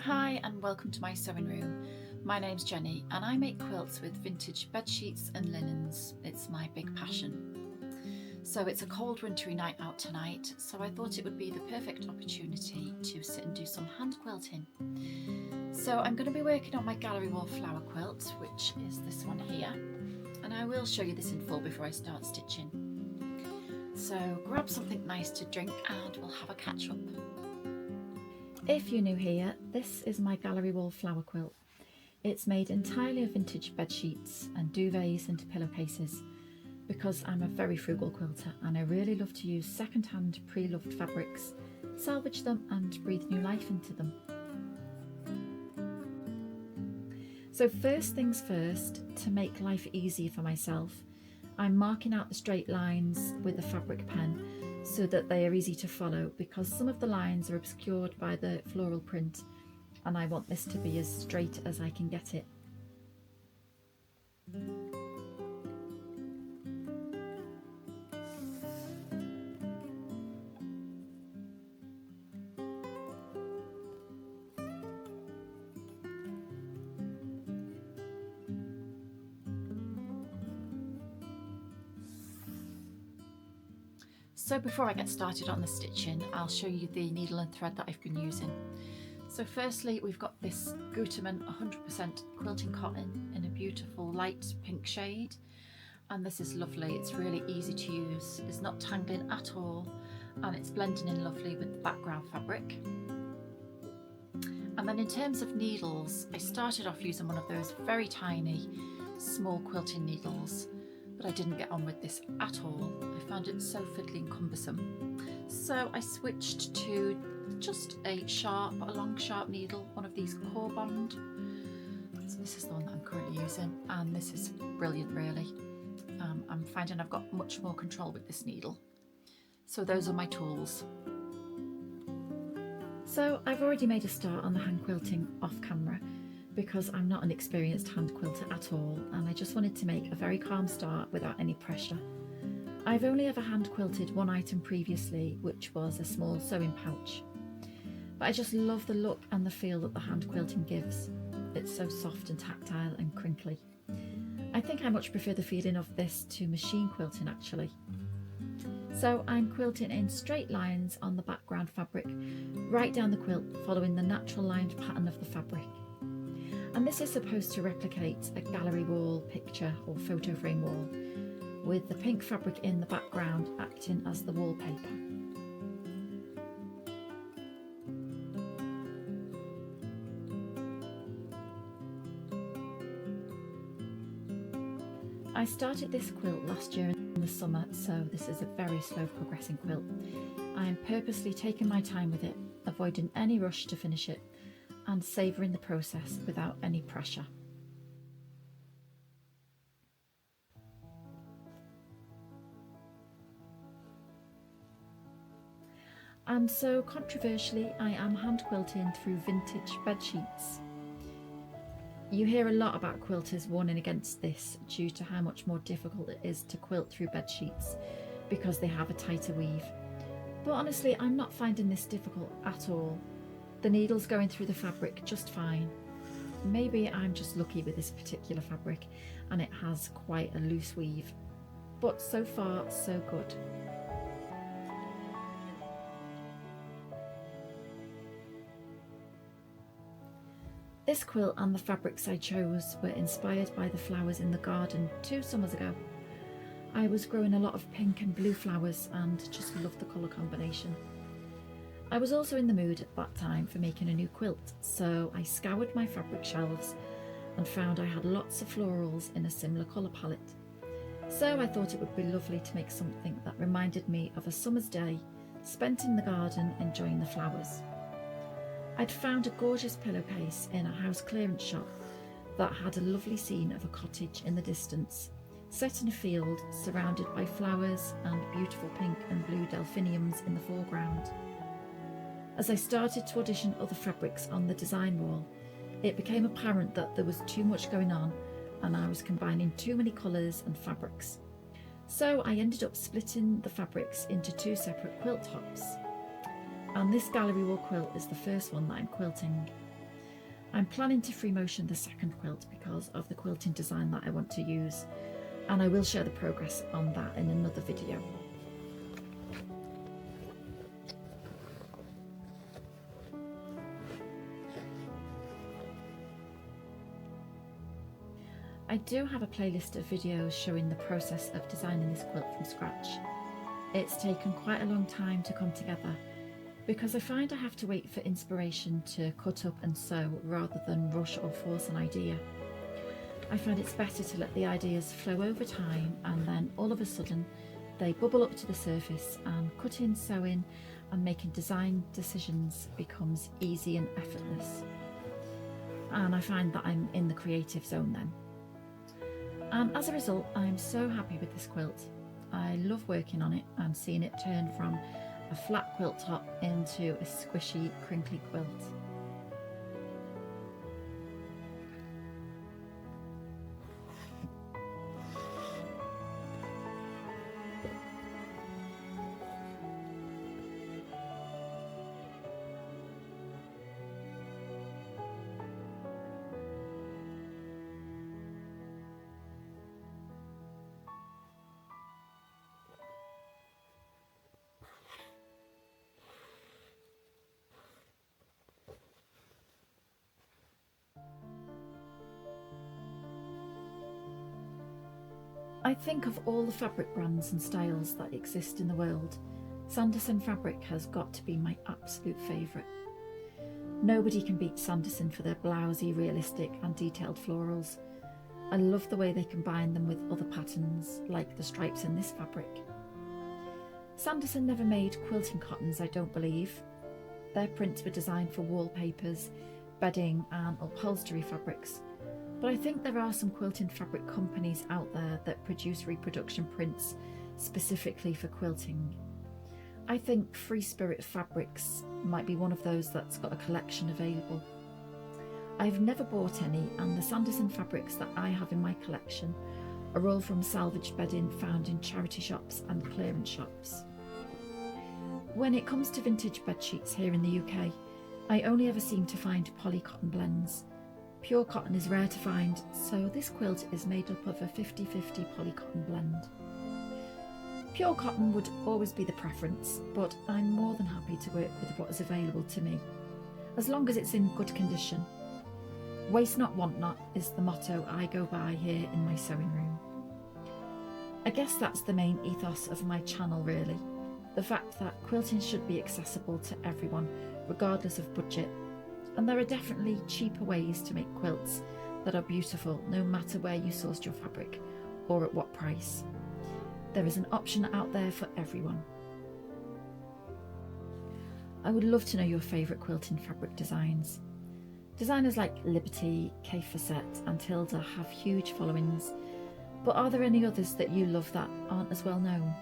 Hi and welcome to my sewing room. My name's Jenny and I make quilts with vintage bed sheets and linens. It's my big passion. So it's a cold wintry night out tonight, so I thought it would be the perfect opportunity to sit and do some hand quilting. So I'm going to be working on my Gallery Wall Flower Quilt, which is this one here, and I will show you this in full before I start stitching. So grab something nice to drink and we'll have a catch up. If you're new here, this is my Gallery Wall Flower Quilt. It's made entirely of vintage bed sheets and duvets and pillowcases because I'm a very frugal quilter and I really love to use second-hand pre-loved fabrics, salvage them and breathe new life into them. So first things first, to make life easier for myself, I'm marking out the straight lines with a fabric pen so that they are easy to follow, because some of the lines are obscured by the floral print and I want this to be as straight as I can get it. So before I get started on the stitching, I'll show you the needle and thread that I've been using. So firstly, we've got this Gutermann 100% quilting cotton in a beautiful light pink shade. And this is lovely, it's really easy to use, it's not tangling at all, and it's blending in lovely with the background fabric. And then in terms of needles, I started off using one of those very tiny, small quilting needles, but I didn't get on with this at all. I found it so fiddly and cumbersome. So I switched to just a long sharp needle, one of these Core Bond. So this is the one that I'm currently using, and this is brilliant really. I'm finding I've got much more control with this needle. So those are my tools. So I've already made a start on the hand quilting off camera because I'm not an experienced hand quilter at all, and I just wanted to make a very calm start without any pressure. I've only ever hand quilted one item previously, which was a small sewing pouch. But I just love the look and the feel that the hand quilting gives. It's so soft and tactile and crinkly. I think I much prefer the feeling of this to machine quilting actually. So I'm quilting in straight lines on the background fabric, right down the quilt, following the natural lined pattern of the fabric. And this is supposed to replicate a gallery wall picture or photo frame wall, with the pink fabric in the background acting as the wallpaper. I started this quilt last year in the summer, so this is a very slow progressing quilt. I am purposely taking my time with it, avoiding any rush to finish it, and savouring the process without any pressure. And so controversially, I am hand quilting through vintage bed sheets. You hear a lot about quilters warning against this due to how much more difficult it is to quilt through bed sheets because they have a tighter weave. But honestly, I'm not finding this difficult at all. The needle's going through the fabric just fine. Maybe I'm just lucky with this particular fabric and it has quite a loose weave. But so far, so good. This quilt and the fabrics I chose were inspired by the flowers in the garden 2 summers ago. I was growing a lot of pink and blue flowers and just loved the colour combination. I was also in the mood at that time for making a new quilt, so I scoured my fabric shelves and found I had lots of florals in a similar colour palette. So I thought it would be lovely to make something that reminded me of a summer's day spent in the garden enjoying the flowers. I'd found a gorgeous pillowcase in a house clearance shop that had a lovely scene of a cottage in the distance, set in a field surrounded by flowers and beautiful pink and blue delphiniums in the foreground. As I started to audition other fabrics on the design wall, it became apparent that there was too much going on and I was combining too many colours and fabrics. So I ended up splitting the fabrics into 2 separate quilt tops. And this Gallery Wall quilt is the first one that I'm quilting. I'm planning to free motion the second quilt because of the quilting design that I want to use, and I will share the progress on that in another video. I do have a playlist of videos showing the process of designing this quilt from scratch. It's taken quite a long time to come together because I find I have to wait for inspiration to cut up and sew rather than rush or force an idea. I find it's better to let the ideas flow over time, and then all of a sudden they bubble up to the surface, and cutting, sewing and making design decisions becomes easy and effortless. And I find that I'm in the creative zone then. And as a result, I'm so happy with this quilt. I love working on it and seeing it turn from a flat quilt top into a squishy, crinkly quilt. I think of all the fabric brands and styles that exist in the world, Sanderson fabric has got to be my absolute favourite. Nobody can beat Sanderson for their blousy, realistic and detailed florals. I love the way they combine them with other patterns, like the stripes in this fabric. Sanderson never made quilting cottons, I don't believe. Their prints were designed for wallpapers, bedding and upholstery fabrics. But I think there are some quilting fabric companies out there that produce reproduction prints specifically for quilting. I think Free Spirit Fabrics might be one of those that's got a collection available. I've never bought any, and the Sanderson fabrics that I have in my collection are all from salvage bedding found in charity shops and clearance shops. When it comes to vintage bedsheets here in the UK, I only ever seem to find poly cotton blends. Pure cotton is rare to find, so this quilt is made up of a 50-50 poly cotton blend. Pure cotton would always be the preference, but I'm more than happy to work with what is available to me, as long as it's in good condition. Waste not, want not is the motto I go by here in my sewing room. I guess that's the main ethos of my channel really, the fact that quilting should be accessible to everyone, regardless of budget. And there are definitely cheaper ways to make quilts that are beautiful no matter where you sourced your fabric or at what price. There is an option out there for everyone. I would love to know your favourite quilting fabric designs. Designers like Liberty, Kay Fawcett and Tilda have huge followings, but are there any others that you love that aren't as well known?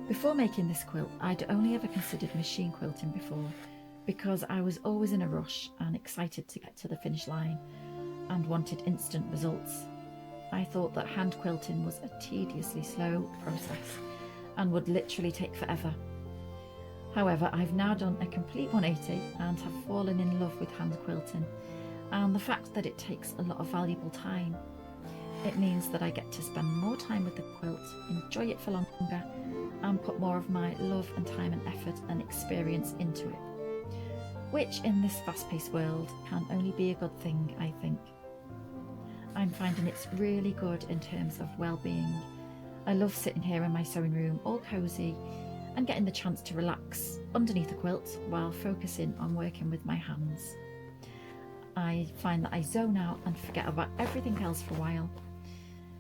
Before making this quilt, I'd only ever considered machine quilting before, because I was always in a rush and excited to get to the finish line and wanted instant results. I thought that hand quilting was a tediously slow process and would literally take forever. However, I've now done a complete 180 and have fallen in love with hand quilting, and the fact that it takes a lot of valuable time. It means that I get to spend more time with the quilt, enjoy it for longer, and put more of my love and time and effort and experience into it, which in this fast-paced world can only be a good thing, I think. I'm finding it's really good in terms of well-being. I love sitting here in my sewing room all cosy and getting the chance to relax underneath the quilt while focusing on working with my hands. I find that I zone out and forget about everything else for a while.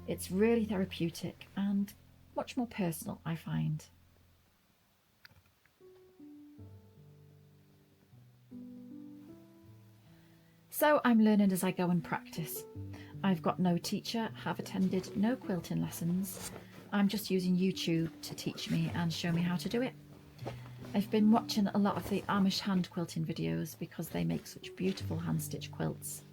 It's really therapeutic and much more personal, I find. So I'm learning as I go and practice. I've got no teacher, have attended no quilting lessons. I'm just using YouTube to teach me and show me how to do it. I've been watching a lot of the Amish hand quilting videos because they make such beautiful hand stitch quilts.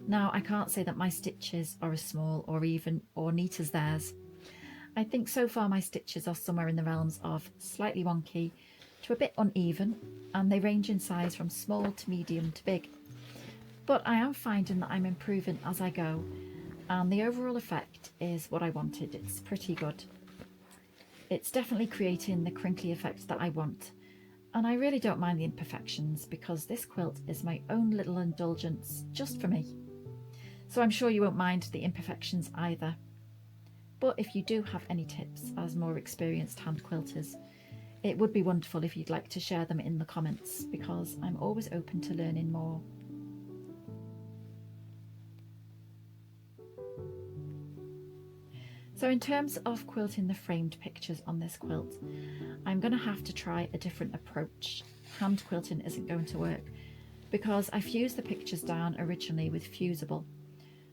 Now, I can't say that my stitches are as small or neat as theirs. I think so far my stitches are somewhere in the realms of slightly wonky to a bit uneven, and they range in size from small to medium to big. But I am finding that I'm improving as I go, and the overall effect is what I wanted. It's pretty good. It's definitely creating the crinkly effect that I want, and I really don't mind the imperfections because this quilt is my own little indulgence just for me. So I'm sure you won't mind the imperfections either. But if you do have any tips as more experienced hand quilters, it would be wonderful if you'd like to share them in the comments, because I'm always open to learning more. So in terms of quilting the framed pictures on this quilt, I'm going to have to try a different approach. Hand quilting isn't going to work because I fused the pictures down originally with fusible.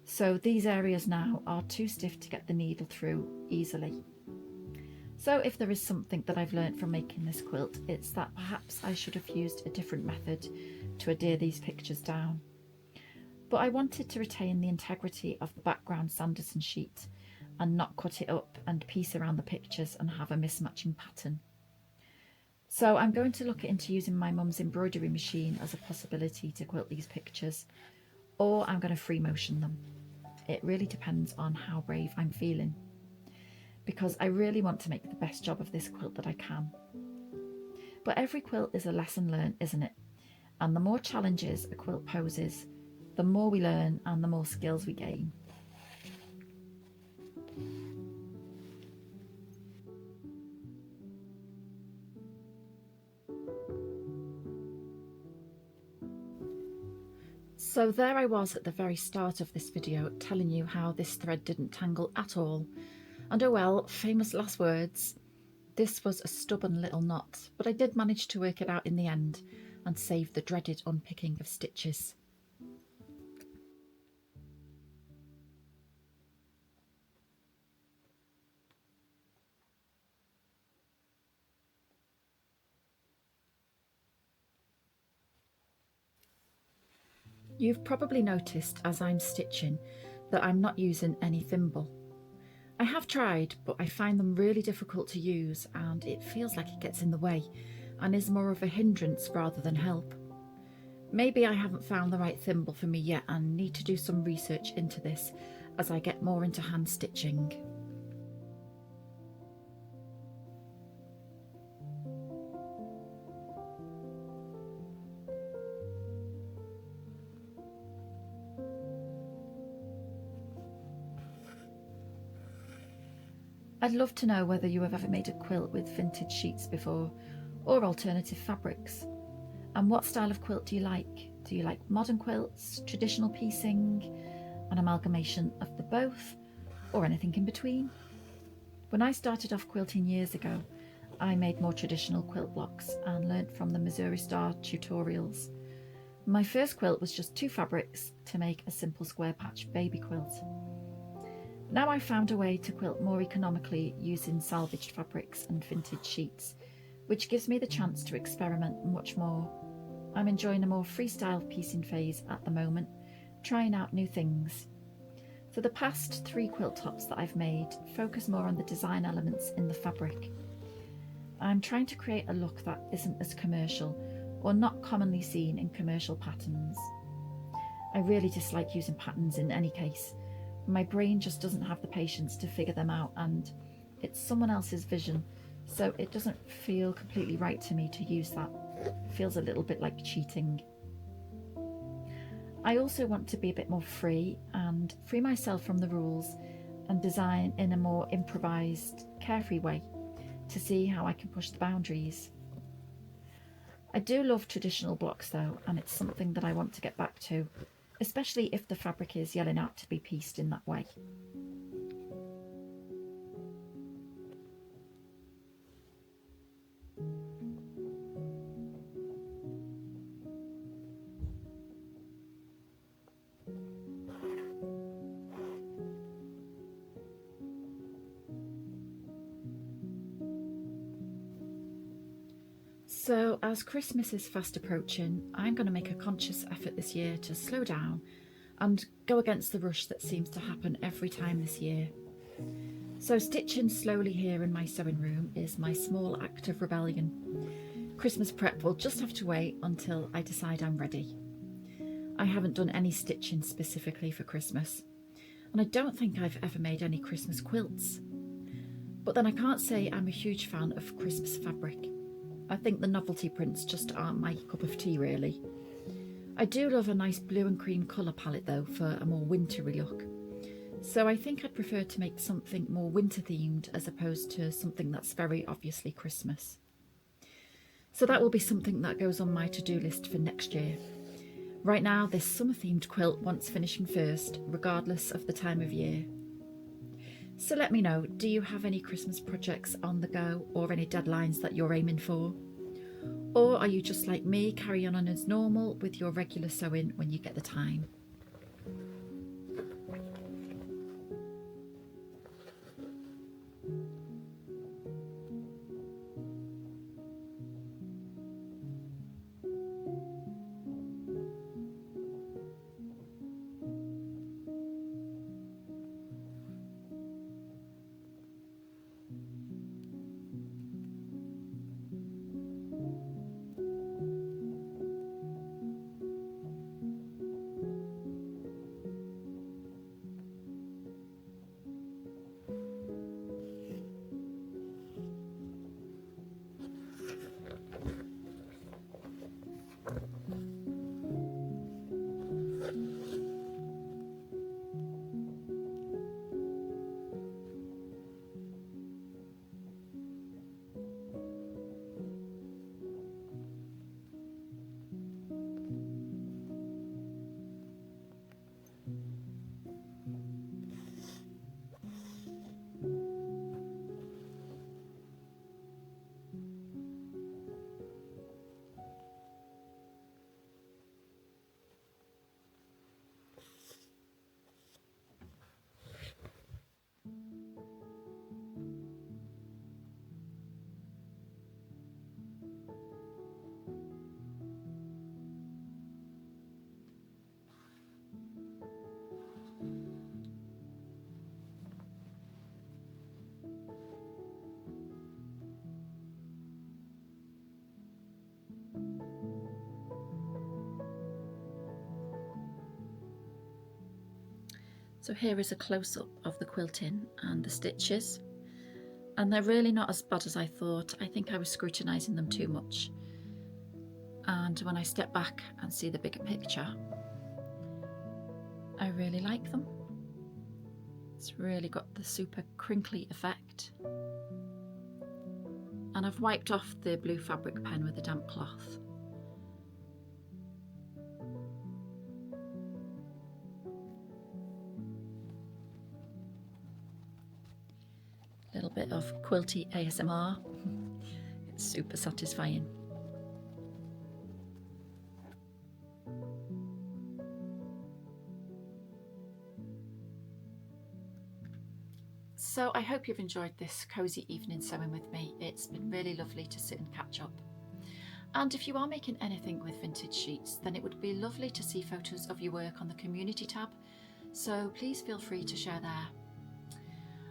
So these areas now are too stiff to get the needle through easily. So if there is something that I've learnt from making this quilt, it's that perhaps I should have used a different method to adhere these pictures down. But I wanted to retain the integrity of the background Sanderson sheet and not cut it up and piece around the pictures and have a mismatching pattern. So I'm going to look into using my mum's embroidery machine as a possibility to quilt these pictures, or I'm going to free motion them. It really depends on how brave I'm feeling, because I really want to make the best job of this quilt that I can. But every quilt is a lesson learned, isn't it? And the more challenges a quilt poses, the more we learn and the more skills we gain. So there I was at the very start of this video telling you how this thread didn't tangle at all. And oh well, famous last words. This was a stubborn little knot, but I did manage to work it out in the end and save the dreaded unpicking of stitches. You've probably noticed as I'm stitching that I'm not using any thimble. I have tried, but I find them really difficult to use and it feels like it gets in the way and is more of a hindrance rather than help. Maybe I haven't found the right thimble for me yet and need to do some research into this as I get more into hand stitching. I'd love to know whether you have ever made a quilt with vintage sheets before, or alternative fabrics. And what style of quilt do you like? Do you like modern quilts, traditional piecing, an amalgamation of the both, or anything in between? When I started off quilting years ago, I made more traditional quilt blocks and learnt from the Missouri Star tutorials. My first quilt was just 2 fabrics to make a simple square patch baby quilt. Now I've found a way to quilt more economically using salvaged fabrics and vintage sheets, which gives me the chance to experiment much more. I'm enjoying a more freestyle piecing phase at the moment, trying out new things. For the past 3 quilt tops that I've made focus more on the design elements in the fabric. I'm trying to create a look that isn't as commercial or not commonly seen in commercial patterns. I really dislike using patterns in any case. My brain just doesn't have the patience to figure them out, and it's someone else's vision, so it doesn't feel completely right to me to use that. It feels a little bit like cheating. I also want to be a bit more free and free myself from the rules and design in a more improvised, carefree way to see how I can push the boundaries. I do love traditional blocks though, and it's something that I want to get back to, especially if the fabric is yelling out to be pieced in that way. So as Christmas is fast approaching, I'm going to make a conscious effort this year to slow down and go against the rush that seems to happen every time this year. So stitching slowly here in my sewing room is my small act of rebellion. Christmas prep will just have to wait until I decide I'm ready. I haven't done any stitching specifically for Christmas, and I don't think I've ever made any Christmas quilts. But then I can't say I'm a huge fan of Christmas fabric. I think the novelty prints just aren't my cup of tea really. I do love a nice blue and cream colour palette though for a more wintry look. So I think I'd prefer to make something more winter themed as opposed to something that's very obviously Christmas. So that will be something that goes on my to-do list for next year. Right now, this summer themed quilt wants finishing first, regardless of the time of year. So let me know, do you have any Christmas projects on the go or any deadlines that you're aiming for? Or are you just like me, carry on as normal with your regular sewing when you get the time? So here is a close-up of the quilting and the stitches, and they're really not as bad as I thought. I think I was scrutinising them too much, and when I step back and see the bigger picture, I really like them. It's really got the super crinkly effect, and I've wiped off the blue fabric pen with a damp cloth. Little bit of quilty ASMR. It's super satisfying. So I hope you've enjoyed this cosy evening sewing with me. It's been really lovely to sit and catch up. And if you are making anything with vintage sheets, then it would be lovely to see photos of your work on the community tab. So please feel free to share there.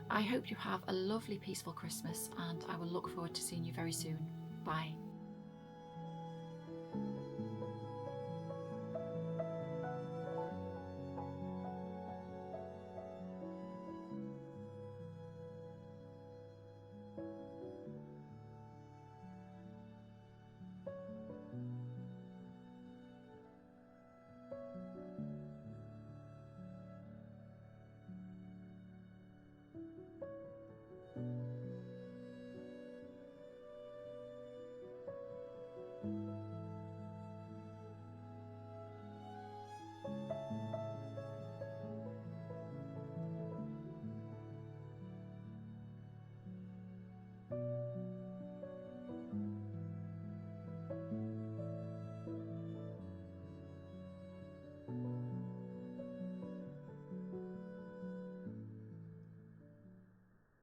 I hope you have a lovely, peaceful Christmas, and I will look forward to seeing you very soon. Bye.